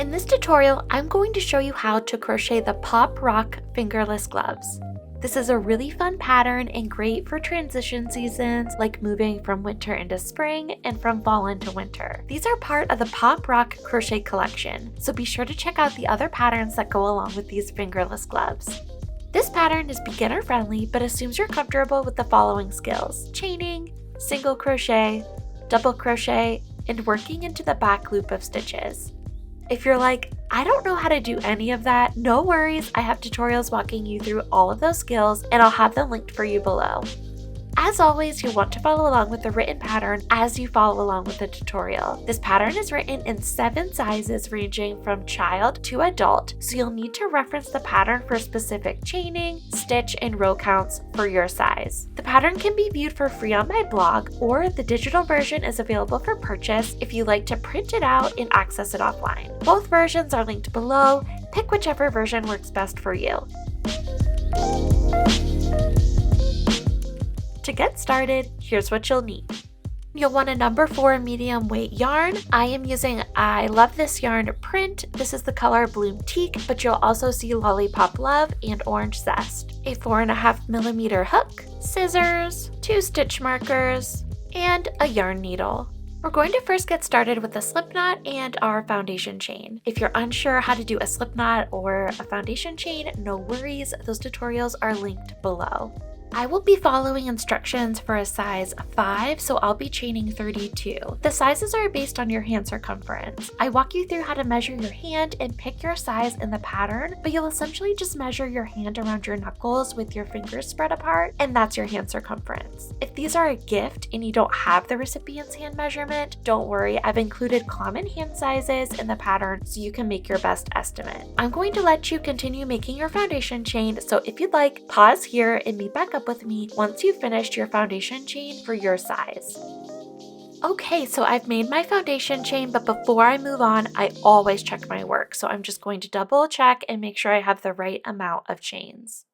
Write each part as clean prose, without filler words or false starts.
In this tutorial, I'm going to show you how to crochet the Pop Rock fingerless gloves. This is a really fun pattern and great for transition seasons like moving from winter into spring and from fall into winter. These are part of the Pop Rock crochet collection, so be sure to check out the other patterns that go along with these fingerless gloves. This pattern is beginner friendly but assumes you're comfortable with the following skills: chaining, single crochet, double crochet, and working into the back loop of stitches. If you're like, I don't know how to do any of that, no worries, I have tutorials walking you through all of those skills and I'll have them linked for you below. As always, you'll want to follow along with the written pattern as you follow along with the tutorial. This pattern is written in 7 sizes ranging from child to adult, so you'll need to reference the pattern for specific chaining, stitch, and row counts for your size. The pattern can be viewed for free on my blog, or the digital version is available for purchase if you like to print it out and access it offline. Both versions are linked below. Pick whichever version works best for you. To get started, here's what you'll need. You'll want a number 4 medium weight yarn. I am using I Love This Yarn print. This is the color Bloom Teak, but you'll also see Lollipop Love and Orange Zest. A 4.5mm hook, scissors, 2 stitch markers, and a yarn needle. We're going to first get started with a slip knot and our foundation chain. If you're unsure how to do a slip knot or a foundation chain, no worries, those tutorials are linked below. I will be following instructions for a size 5, so I'll be chaining 32. The sizes are based on your hand circumference. I walk you through how to measure your hand and pick your size in the pattern, but you'll essentially just measure your hand around your knuckles with your fingers spread apart, and that's your hand circumference. If these are a gift and you don't have the recipient's hand measurement, don't worry, I've included common hand sizes in the pattern so you can make your best estimate. I'm going to let you continue making your foundation chain, so if you'd like, pause here and meet back up with me once you've finished your foundation chain for your size. Okay, so I've made my foundation chain, but before I move on, I always check my work. So I'm just going to double check and make sure I have the right amount of chains.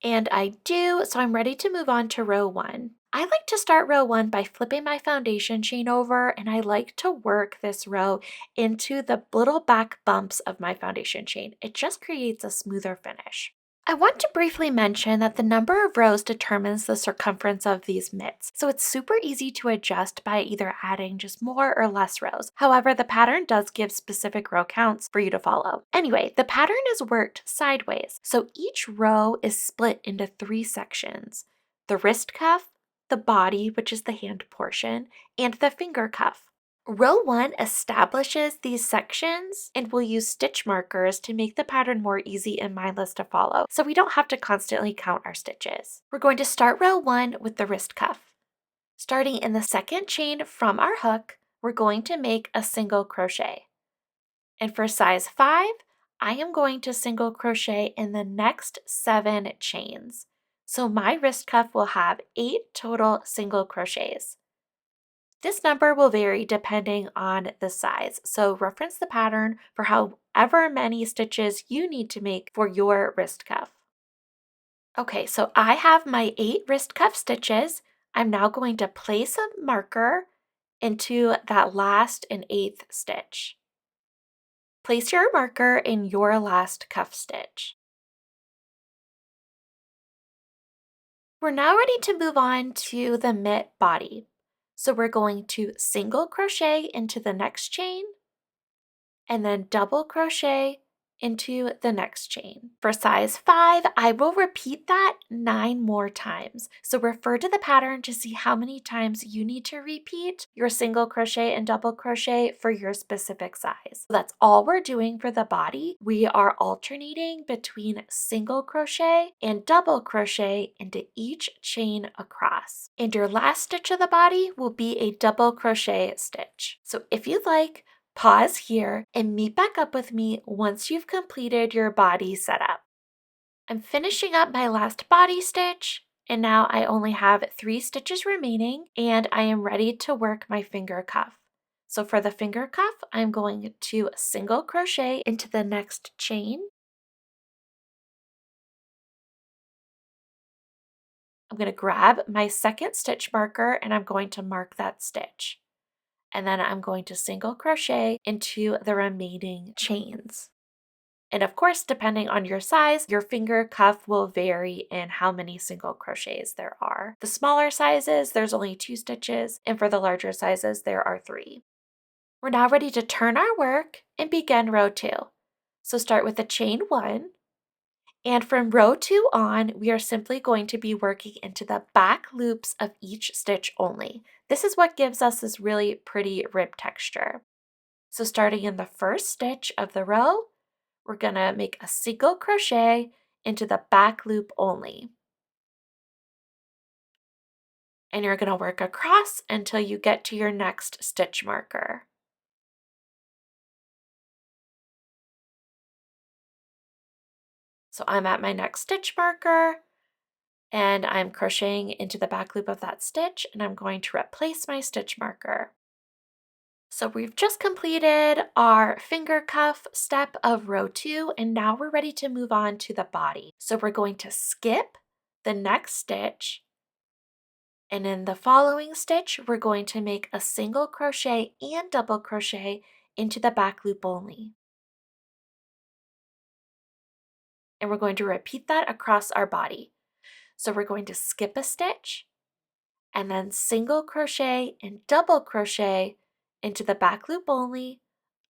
And I do, so I'm ready to move on to row 1. I like to start row 1 by flipping my foundation chain over, and I like to work this row into the little back bumps of my foundation chain. It just creates a smoother finish. I want to briefly mention that the number of rows determines the circumference of these mitts, so it's super easy to adjust by either adding just more or less rows. However, the pattern does give specific row counts for you to follow. Anyway, the pattern is worked sideways, so each row is split into 3 sections: the wrist cuff, the body, which is the hand portion, and the finger cuff. Row 1 establishes these sections, and we'll use stitch markers to make the pattern more easy and mindless to follow, so we don't have to constantly count our stitches. We're going to start row 1 with the wrist cuff. Starting in the second chain from our hook, we're going to make a single crochet. And for size 5, I am going to single crochet in the next 7 chains. So my wrist cuff will have 8 total single crochets. This number will vary depending on the size, so reference the pattern for however many stitches you need to make for your wrist cuff. Okay, so I have my 8 wrist cuff stitches. I'm now going to place a marker into that last and 8th stitch. Place your marker in your last cuff stitch. We're now ready to move on to the mitt body. So we're going to single crochet into the next chain and then double crochet into the next chain. For size 5, I will repeat that 9 more times. So refer to the pattern to see how many times you need to repeat your single crochet and double crochet for your specific size. So that's all we're doing for the body. We are alternating between single crochet and double crochet into each chain across. And your last stitch of the body will be a double crochet stitch. So if you'd like, pause here and meet back up with me once you've completed your body setup. I'm finishing up my last body stitch, and now I only have 3 stitches remaining, and I am ready to work my finger cuff. So for the finger cuff, I'm going to single crochet into the next chain. I'm going to grab my second stitch marker and I'm going to mark that stitch. and then I'm going to single crochet into the remaining chains. And of course, depending on your size, your finger cuff will vary in how many single crochets there are. The smaller sizes, there's only 2 stitches, and for the larger sizes, there are 3. We're now ready to turn our work and begin row 2. So start with a chain 1, and from row 2 on, we are simply going to be working into the back loops of each stitch only. This is what gives us this really pretty rib texture. So starting in the first stitch of the row, we're going to make a single crochet into the back loop only. And you're going to work across until you get to your next stitch marker. So I'm at my next stitch marker, and I'm crocheting into the back loop of that stitch, and I'm going to replace my stitch marker. So we've just completed our finger cuff step of row 2, and now we're ready to move on to the body. So we're going to skip the next stitch, and in the following stitch, we're going to make a single crochet and double crochet into the back loop only. And we're going to repeat that across our body. So we're going to skip a stitch, and then single crochet and double crochet into the back loop only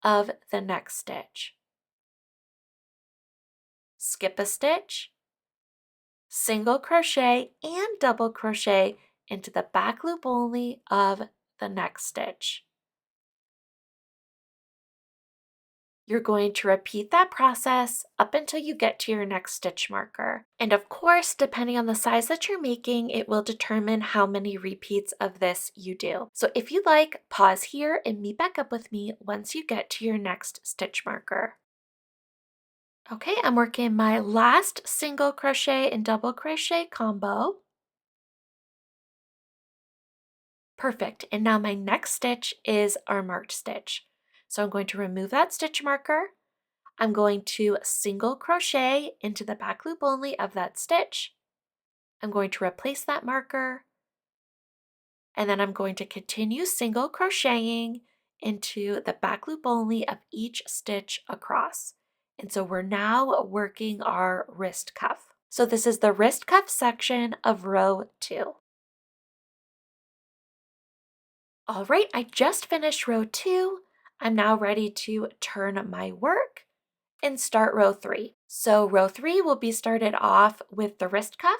of the next stitch. Skip a stitch, single crochet and double crochet into the back loop only of the next stitch. You're going to repeat that process up until you get to your next stitch marker. And of course, depending on the size that you're making, it will determine how many repeats of this you do. So if you like, pause here and meet back up with me once you get to your next stitch marker. Okay, I'm working my last single crochet and double crochet combo. Perfect, and now my next stitch is our marked stitch. So I'm going to remove that stitch marker. I'm going to single crochet into the back loop only of that stitch. I'm going to replace that marker, and then I'm going to continue single crocheting into the back loop only of each stitch across. And so we're now working our wrist cuff. So this is the wrist cuff section of row 2. All right, I just finished row 2. I'm now ready to turn my work and start row 3. So row 3 will be started off with the wrist cuff.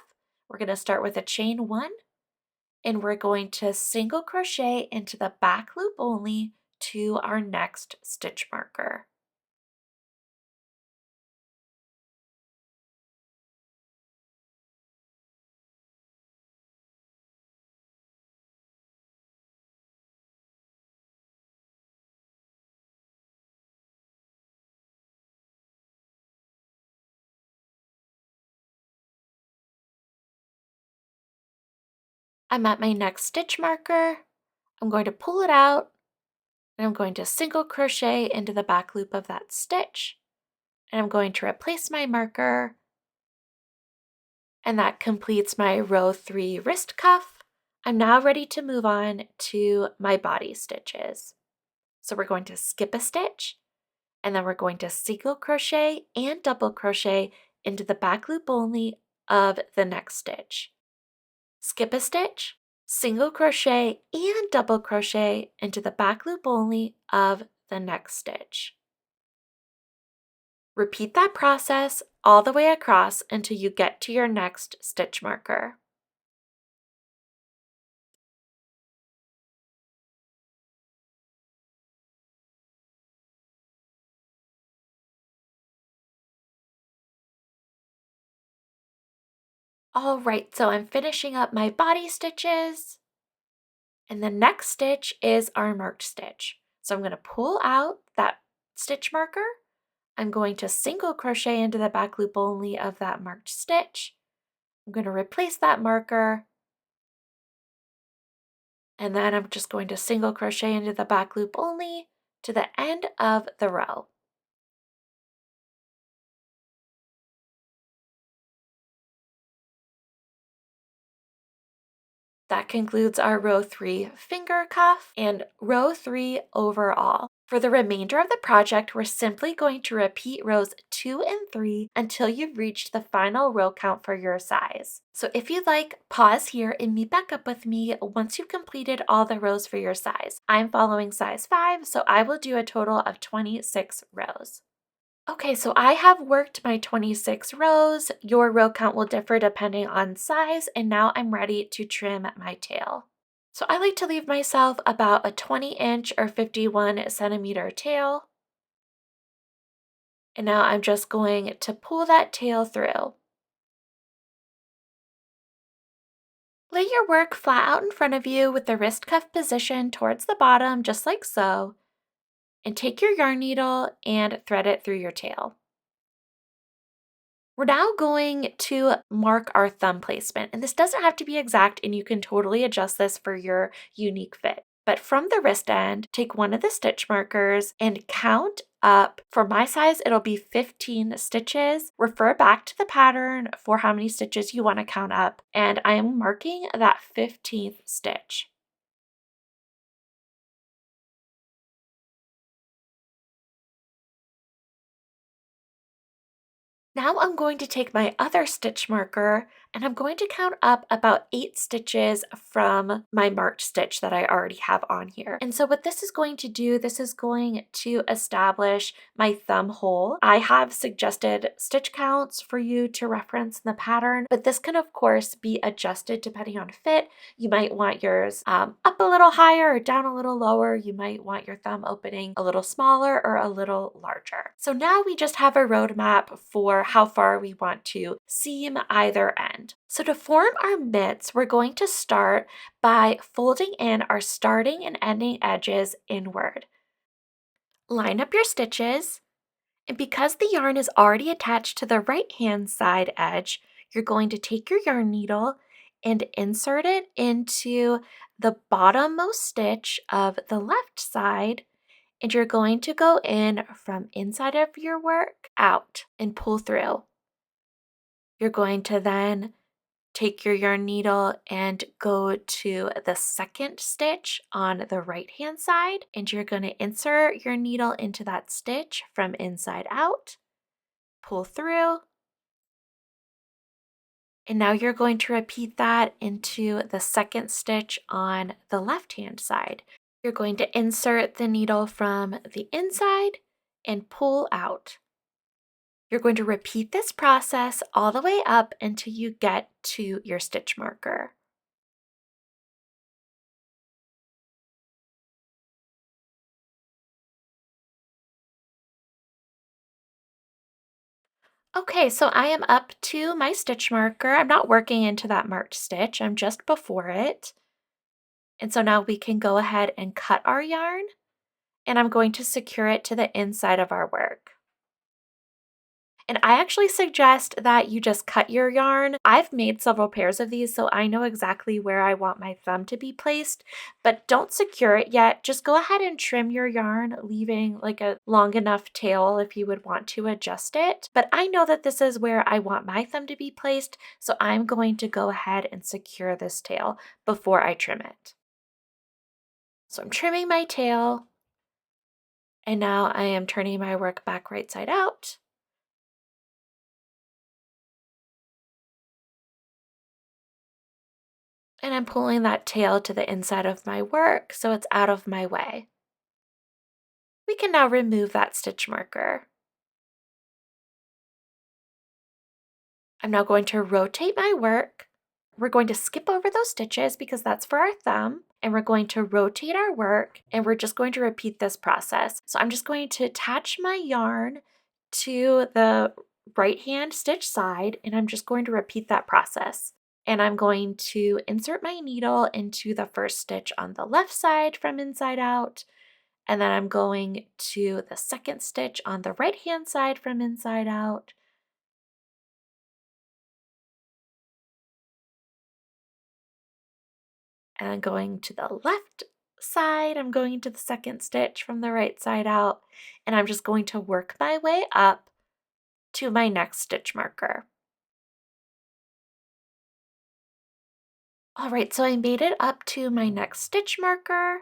We're going to start with a chain 1, and we're going to single crochet into the back loop only to our next stitch marker. I'm at my next stitch marker. I'm going to pull it out, and I'm going to single crochet into the back loop of that stitch, and I'm going to replace my marker, and that completes my row 3 wrist cuff. I'm now ready to move on to my body stitches. So we're going to skip a stitch, and then we're going to single crochet and double crochet into the back loop only of the next stitch. Skip a stitch, single crochet and double crochet into the back loop only of the next stitch. Repeat that process all the way across until you get to your next stitch marker. All right, so I'm finishing up my body stitches, and the next stitch is our marked stitch. So I'm going to pull out that stitch marker. I'm going to single crochet into the back loop only of that marked stitch. I'm going to replace that marker, and then I'm just going to single crochet into the back loop only to the end of the row. That concludes our row 3 finger cuff and row 3 overall. For the remainder of the project, we're simply going to repeat rows 2 and 3 until you've reached the final row count for your size. So if you'd like, pause here and meet back up with me once you've completed all the rows for your size. I'm following size 5, so I will do a total of 26 rows. Okay, so I have worked my 26 rows. Your row count will differ depending on size, and now I'm ready to trim my tail. So I like to leave myself about a 20-inch or 51 centimeter tail. And now I'm just going to pull that tail through. Lay your work flat out in front of you with the wrist cuff position towards the bottom, just like so. And take your yarn needle and thread it through your tail. We're now going to mark our thumb placement, and this doesn't have to be exact, and you can totally adjust this for your unique fit. But from the wrist end, take one of the stitch markers and count up. For my size, it'll be 15 stitches. Refer back to the pattern for how many stitches you want to count up, and I am marking that 15th stitch. Now I'm going to take my other stitch marker and I'm going to count up about 8 stitches from my marked stitch that I already have on here. And so what this is going to do, this is going to establish my thumb hole. I have suggested stitch counts for you to reference in the pattern, but this can of course be adjusted depending on fit. You might want yours up a little higher or down a little lower. You might want your thumb opening a little smaller or a little larger. So now we just have a roadmap for how far we want to seam either end. So to form our mitts, we're going to start by folding in our starting and ending edges inward. Line up your stitches, and because the yarn is already attached to the right hand side edge, you're going to take your yarn needle and insert it into the bottommost stitch of the left side, and you're going to go in from inside of your work out and pull through. You're going to then take your yarn needle and go to the second stitch on the right hand side, and you're going to insert your needle into that stitch from inside out, pull through, and now you're going to repeat that into the second stitch on the left hand side. You're going to insert the needle from the inside and pull out. You're going to repeat this process all the way up until you get to your stitch marker. Okay, so I am up to my stitch marker. I'm not working into that marked stitch, I'm just before it. And so now we can go ahead and cut our yarn, and I'm going to secure it to the inside of our work. And I actually suggest that you just cut your yarn. I've made several pairs of these, so I know exactly where I want my thumb to be placed, but don't secure it yet. Just go ahead and trim your yarn, leaving like a long enough tail if you would want to adjust it. But I know that this is where I want my thumb to be placed, so I'm going to go ahead and secure this tail before I trim it. So I'm trimming my tail, and now I am turning my work back right side out. And I'm pulling that tail to the inside of my work so it's out of my way. We can now remove that stitch marker. I'm now going to rotate my work. We're going to skip over those stitches because that's for our thumb, and we're going to rotate our work, and we're just going to repeat this process. So I'm just going to attach my yarn to the right hand stitch side, and I'm just going to repeat that process. And I'm going to insert my needle into the first stitch on the left side from inside out, and then I'm going to the second stitch on the right hand side from inside out. And going to the left side, I'm going to the second stitch from the right side out, and I'm just going to work my way up to my next stitch marker. All right, so I made it up to my next stitch marker.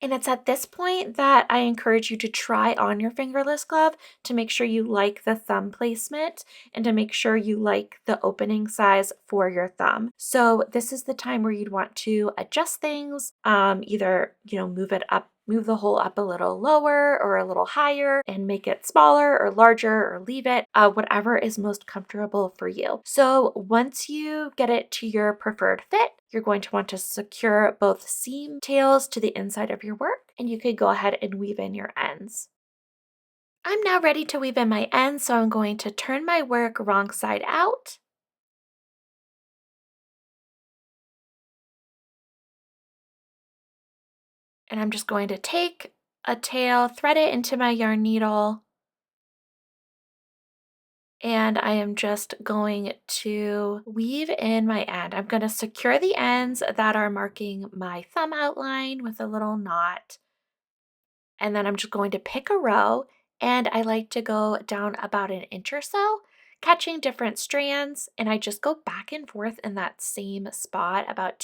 And it's at this point that I encourage you to try on your fingerless glove to make sure you like the thumb placement and to make sure you like the opening size for your thumb. So this is the time where you'd want to adjust things, either, move it up, move the hole up a little lower or a little higher and make it smaller or larger or leave it, whatever is most comfortable for you. So once you get it to your preferred fit, you're going to want to secure both seam tails to the inside of your work, and you could go ahead and weave in your ends. I'm now ready to weave in my ends, so I'm going to turn my work wrong side out. And I'm just going to take a tail, thread it into my yarn needle, and I am just going to weave in my end. I'm going to secure the ends that are marking my thumb outline with a little knot. And then I'm just going to pick a row, and I like to go down about an inch or so, catching different strands, and I just go back and forth in that same spot about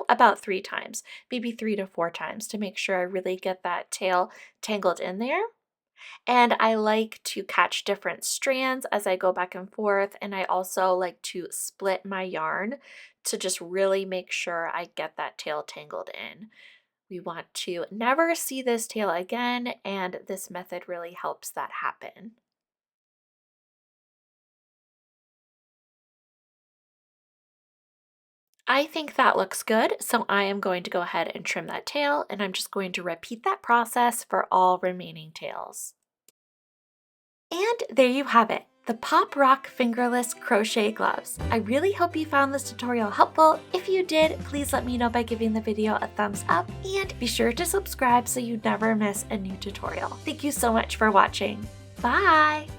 about 3 times, maybe 3 to 4 times to make sure I really get that tail tangled in there. And I like to catch different strands as I go back and forth, and I also like to split my yarn to just really make sure I get that tail tangled in. We want to never see this tail again, and this method really helps that happen. I think that looks good, so I am going to go ahead and trim that tail, and I'm just going to repeat that process for all remaining tails. And there you have it, the Pop Rock Fingerless Crochet Gloves. I really hope you found this tutorial helpful. If you did, please let me know by giving the video a thumbs up, and be sure to subscribe so you never miss a new tutorial. Thank you so much for watching. Bye!